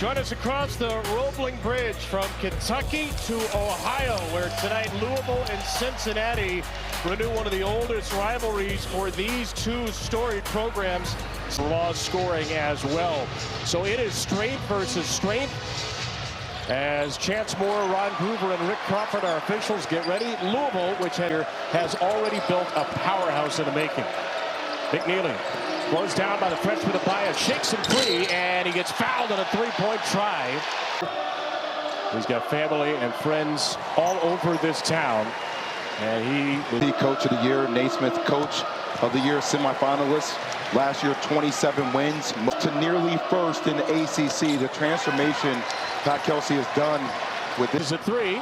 Join us across the rolling bridge from Kentucky to Ohio, where tonight Louisville and Cincinnati renew one of the oldest rivalries for these two storied programs. Raw scoring as well. So it is strength versus strength. As Chance Moore, Ron Groover, and Rick Crawford, our officials, get ready. Louisville, which has already built a powerhouse in the making. McNeely goes down by the freshman Abaya, shakes him free, and he gets fouled on a three-point try. He's got family and friends all over this town. And he the coach of the year, Naismith coach of the year semifinalist. Last year, 27 wins to nearly first in the ACC. The transformation Pat Kelsey has done with this. Is a three,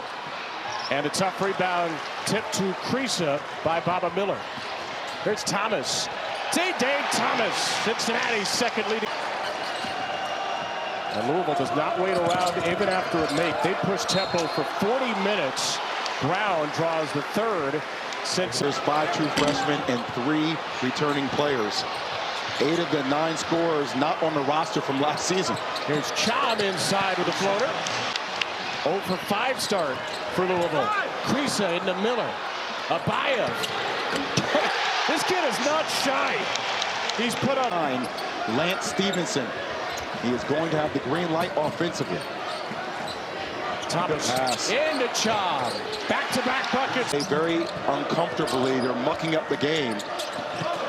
and a tough rebound tip to Creasa by Baba Miller. Here's Thomas. Dave Thomas, Cincinnati's second leading. And Louisville does not wait around even after a make. They push tempo for 40 minutes. Brown draws the third. Since there's 5 true freshmen and 3 returning players. 8 of the 9 scorers not on the roster from last season. Here's Cham inside with a floater. 0 for 5 start for Louisville. Creasa into Miller. Abaya. This kid is not shy. He's put on. Lance Stevenson. He is going to have the green light offensively. Thomas into Cham. Back-to-back buckets. They very uncomfortably, they're mucking up the game.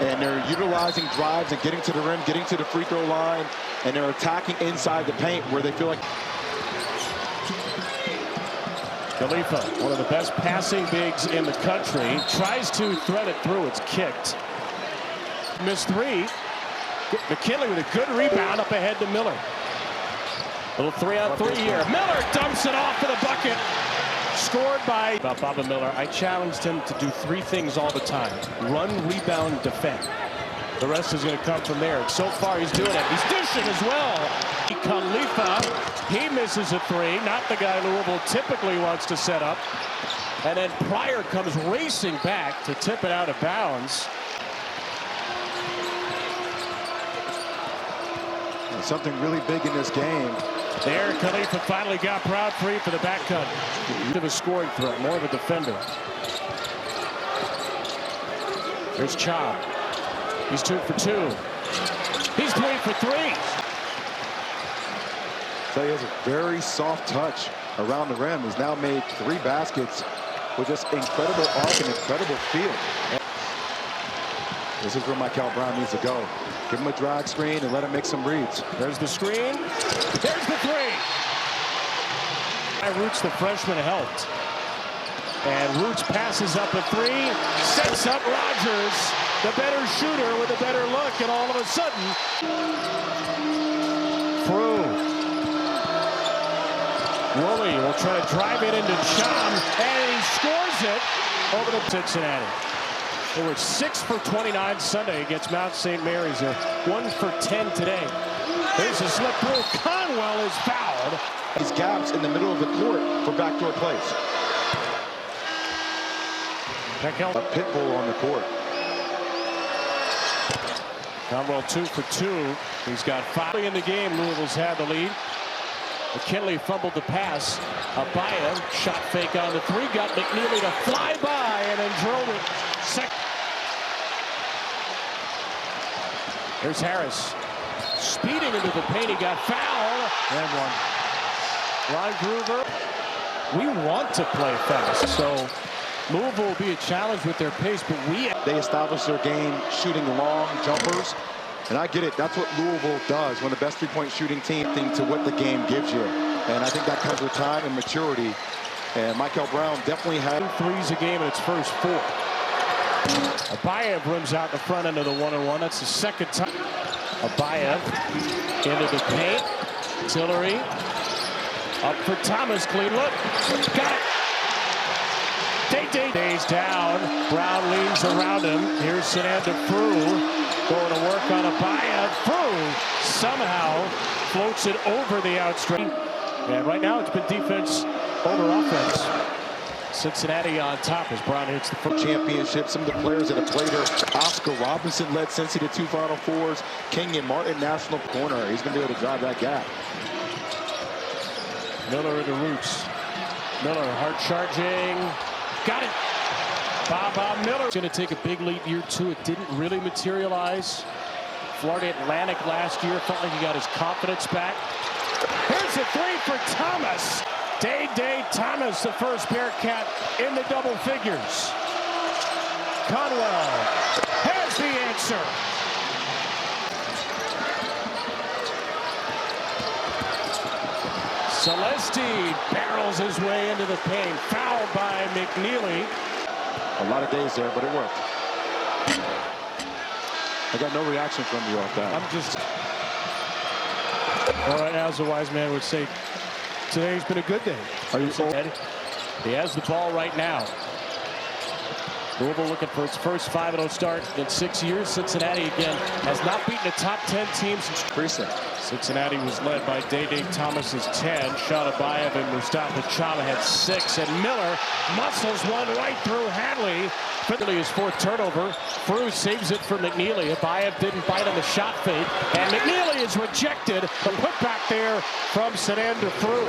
And they're utilizing drives and getting to the rim, getting to the free throw line, and they're attacking inside the paint where they feel like. Khalifa, one of the best passing bigs in the country, tries to thread it through. It's kicked. Missed 3. McKinley with a good rebound up ahead to Miller. Little 3-on-3 here. Miller dumps it off for the bucket. Scored by Baba Miller. I challenged him to do 3 things all the time: run, rebound, defend. The rest is going to come from there. So far, he's doing it. He's dishing as well. Khalifa, he misses a 3. Not the guy Louisville typically wants to set up. And then Pryor comes racing back to tip it out of bounds. Something really big in this game. There, Khalifa finally got Brown free for the back cut. Bit of a scoring threat, more of a defender. There's Cham. He's 2 for 2. He's 3 for 3. So he has a very soft touch around the rim. He's now made 3 baskets with just incredible arc and incredible feel. This is where Michael Brown needs to go. Give him a drag screen and let him make some reads. There's the screen. There's the 3. Roots, the freshman, helped. And Roots passes up a 3. Sets up Rogers, the better shooter with a better look. And all of a sudden, through. Woolley will try to drive it into Cham. And he scores it over the Cincinnati. They were 6 for 29 Sunday against Mount St. Mary's. They're 1 for 10 today. There's a slip through. Conwell is fouled. These gaps in the middle of the court for backdoor plays. A pit bull on the court. Conwell 2 for 2. He's got 5 in the game. Louisville's had the lead. McKinley fumbled the pass. Abaya shot fake on the 3. Got McNeely to fly by and then drilled it. There's Harris. Speeding into the paint. He got fouled. And 1. Ron Groover. We want to play fast. So Louisville will be a challenge with their pace, but they establish their game shooting long jumpers. And I get it. That's what Louisville does. One of the best 3-point shooting team to what the game gives you. And I think that comes with time and maturity. And Michael Brown definitely had 3s a game in its first 4. Abaya rims out the front end of the 1-on-1. That's the second time. Abaya into the paint. Tillery up for Thomas. Clean look. Got it. Days down. Brown leans around him. Here's Sananda Frew going to work on Abaya. Frew somehow floats it over the outstretched. And right now it's been defense over offense. Cincinnati on top as Brown hits the first championship. Some of the players that have played her. Oscar Robinson led Cincy to 2 Final Fours. Kenyon Martin, national corner. He's going to be able to drive that gap. Miller in the roots. Miller hard charging. Got it. Bob Miller. Going to take a big lead year two. It didn't really materialize. Florida Atlantic last year felt like he got his confidence back. Here's a three for Thomas. Day Thomas, the first Bearcat in the double figures. Conwell has the answer. Celesti barrels his way into the paint. Fouled by McNeely. A lot of days there, but it worked. I got no reaction from you off that. I'm just... All right, as a wise man would say, today's been a good day. Are you so? He has the ball right now. Louisville looking for its first 5-0 start in 6 years. Cincinnati again has not beaten a top 10 team since precinct. Cincinnati was led by Day Thomas's 10. Shadabayev and Mustafa Chama had 6, and Miller muscles one right through Hadley. Finally his fourth turnover. Frew saves it for McNeely. Abayev didn't bite on the shot fake, and McNeely is rejected. The putback there from Senander Frew.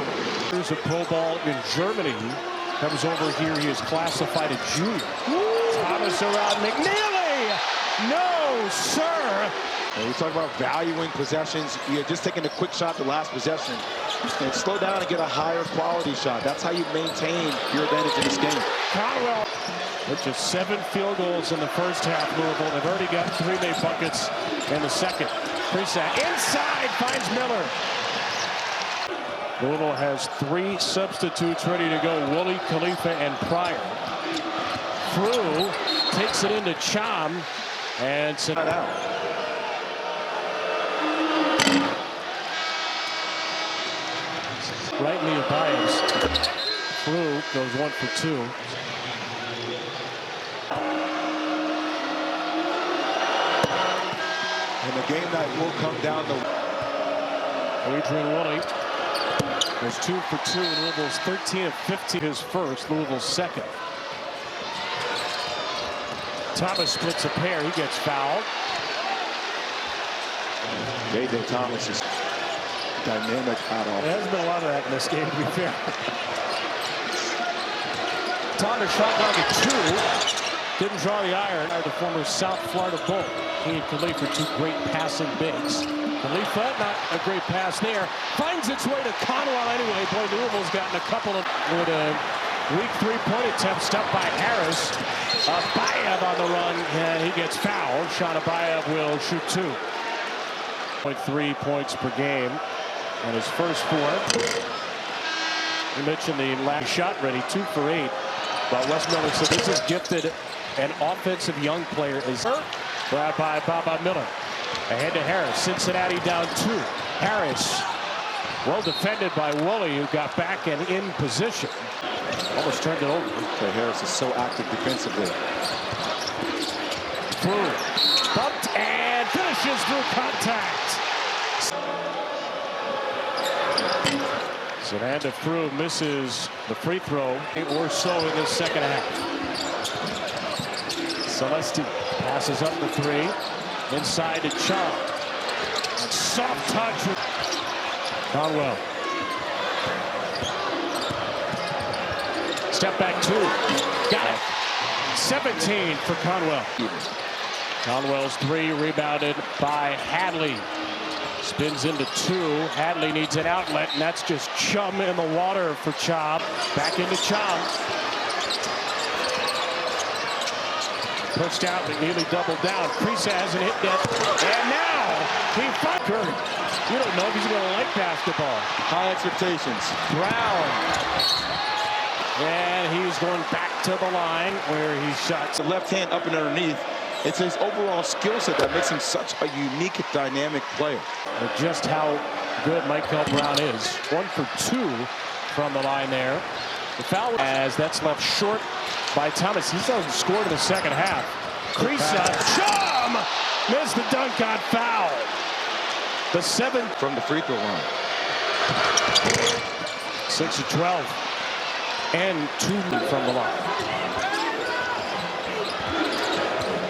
Here's a pro ball in Germany. Comes over here. He is classified a junior. Thomas around McNeely. No, sir. And we talk about valuing possessions. You're just taking a quick shot the last possession. And slow down and get a higher quality shot. That's how you maintain your advantage in this game. Conwell with just 7 field goals in the first half. Louisville. They've already got 3 made buckets in the second. Prisak inside finds Miller. Louisville has 3 substitutes ready to go. Woolley, Khalifa, and Pryor. Frew takes it into Cham and sent it out. Right in the Abayev's. Frew goes 1 for 2. And the game that will come down to Adrian Woolley was 2 for 2. Louisville's 13 of 15. His first, Louisville's second. Thomas splits a pair. He gets fouled. Day Thomas is dynamic at all. There hasn't been a lot of that in this game, to be fair. Thomas shot down to 2. Didn't draw the iron. The former South Florida Bull. He and Khalifa are 2 great passing bigs. Khalifa, not a great pass there. Finds its way to Conwell anyway. Boy, Louisville's gotten a couple of with a weak 3-point attempt. Stopped by Harris. Abayev on the run, and he gets fouled. Shadabayev will shoot 2. 0.3 points per game. And his first 4. You mentioned the last shot ready, 2 for 8. But Wes Miller said this is gifted an offensive young player. Is grabbed by Bob Miller. Ahead to Harris. Cincinnati down 2. Harris, well defended by Woolley, who got back and in position. Almost turned it over. Okay, Harris is so active defensively. Frew bumped and finishes through contact. Senander Frew misses the free throw or so in this second half. Celesti passes up the 3. Inside to Cham. Soft touch with Conwell. Step back 2. Got it. 17 for Conwell. Conwell's 3 rebounded by Hadley. Spins into 2. Hadley needs an outlet, and that's just chum in the water for Cham. Back into Cham. Pushed out, McNeely doubled down. Prisak hasn't hit yet. And now he fired. You don't know if he's going to like basketball. High expectations. Brown. And he's going back to the line where he shot. The left hand up and underneath. It's his overall skill set that makes him such a unique, dynamic player. And just how good Michael Brown is. 1 for 2 from the line there. The foul as that's left short by Thomas. He hasn't scored in the second half. Prisak, Cham missed the dunk, got fouled. The 7th from the free throw line. 6 of 12 and 2 from the line.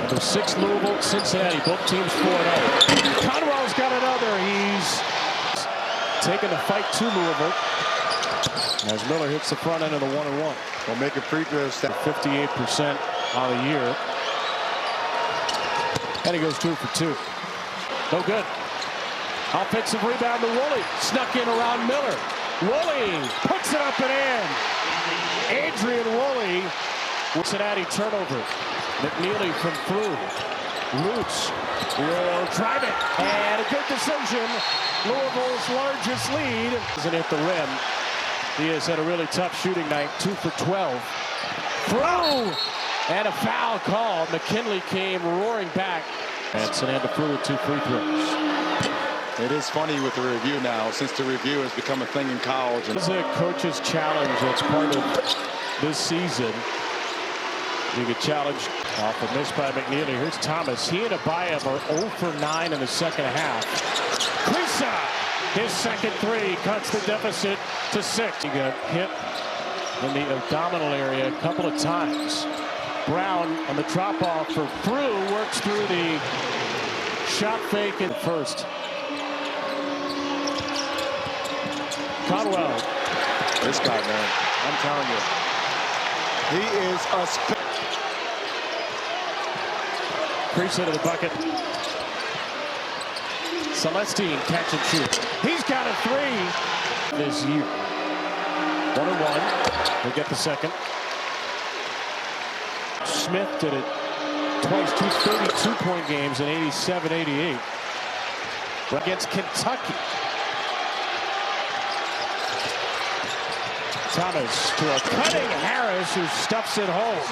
Number 6 Louisville, Cincinnati, both teams 4-0. Conwell's got another. He's taking the fight to Louisville. As Miller hits the front end of the 1-1. Well, making free throws 58% on the year. And he goes 2 for 2. No good. Offensive rebound to Woolley. Snuck in around Miller. Woolley puts it up and in. Adrian Woolley. Cincinnati turnover. McNeely from through. Lutz will drive it. And a good decision. Louisville's largest lead. Doesn't hit the rim. He has had a really tough shooting night. 2 for 12. Throw! And a foul called. McKinley came roaring back. And Sananda with 2 free throws. It is funny with the review now, since the review has become a thing in college. This is a coach's challenge that's part of this season. You get challenged off a miss by McNeely. Here's Thomas. He and Abayev are 0 for 9 in the second half. Krisa, his second 3, cuts the deficit to 6. He got hit in the abdominal area a couple of times. Brown on the drop off for through, works through the shot fake in first. Conwell. This guy, man, I'm telling you, he is a Krisa to the bucket. Celestine catch and shoot. He's got a 3 this year. 1-1. He'll get the second. Smith did it twice, 2 32-point games in 87-88 against Kentucky. Thomas to a cutting Harris who stuffs it home.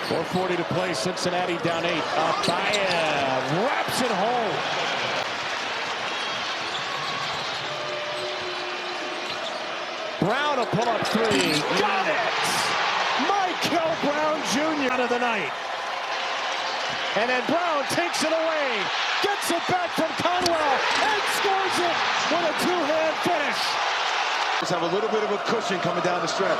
4:40 to play. Cincinnati down 8. Abayev wraps it home. Brown a pull-up 3. Got it! Michael Brown Jr. out of the night. And then Brown takes it away. Gets it back from Conwell and scores it with a 2-hand finish. Just have a little bit of a cushion coming down the stretch.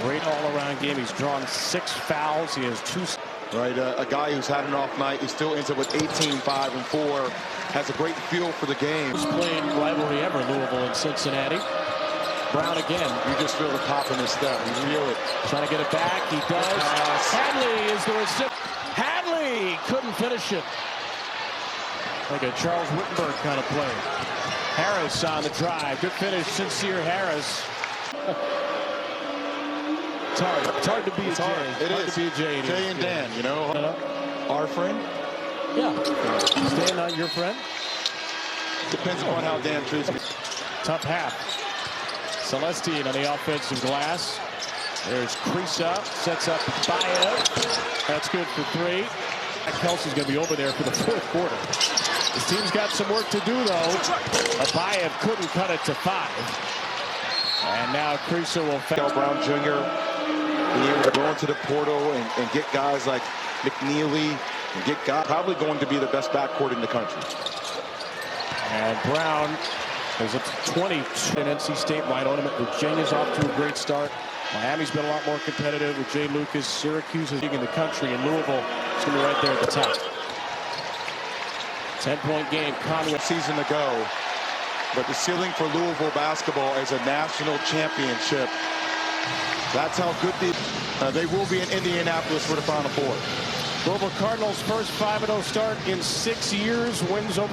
Great all-around game. He's drawn 6 fouls. He has 2. Right, a guy who's had an off night. He still ends up with 18, 5, and 4. Has a great feel for the game. Most played rivalry ever, Louisville and Cincinnati. Brown again. You just feel the pop in his step. You feel it. Trying to get it back. He does. Hadley is the recipient. Hadley couldn't finish it. Like a Charles Wittenberg kind of play. Harris on the drive. Good finish. Sincere Harris. It's hard to be a J. It hard is. To be a J. Jay and Dan, you know. Our friend? Yeah. Dan, not your friend? Depends upon how Dan treats me. Tough half. Celestine on the offensive glass. There's Krisa. Sets up Abayev. That's good for 3. Kelsey's going to be over there for the 4th quarter. His team's got some work to do, though. Abayev couldn't cut it to 5. And now Krisa will foul. Brown Jr. being able to go into the portal and get guys like McNeely and get guys probably going to be the best backcourt in the country. And Brown is up to 22 in NC State right on him. Virginia's off to a great start. Miami's been a lot more competitive with Jay Lucas. Syracuse is in the country, and Louisville is going to be right there at the top. 10-point game. Conway Season to go. But the ceiling for Louisville basketball is a national championship. That's how good they will be in Indianapolis for the Final Four. Louisville Cardinals' first 5-0 start in 6 years. Wins over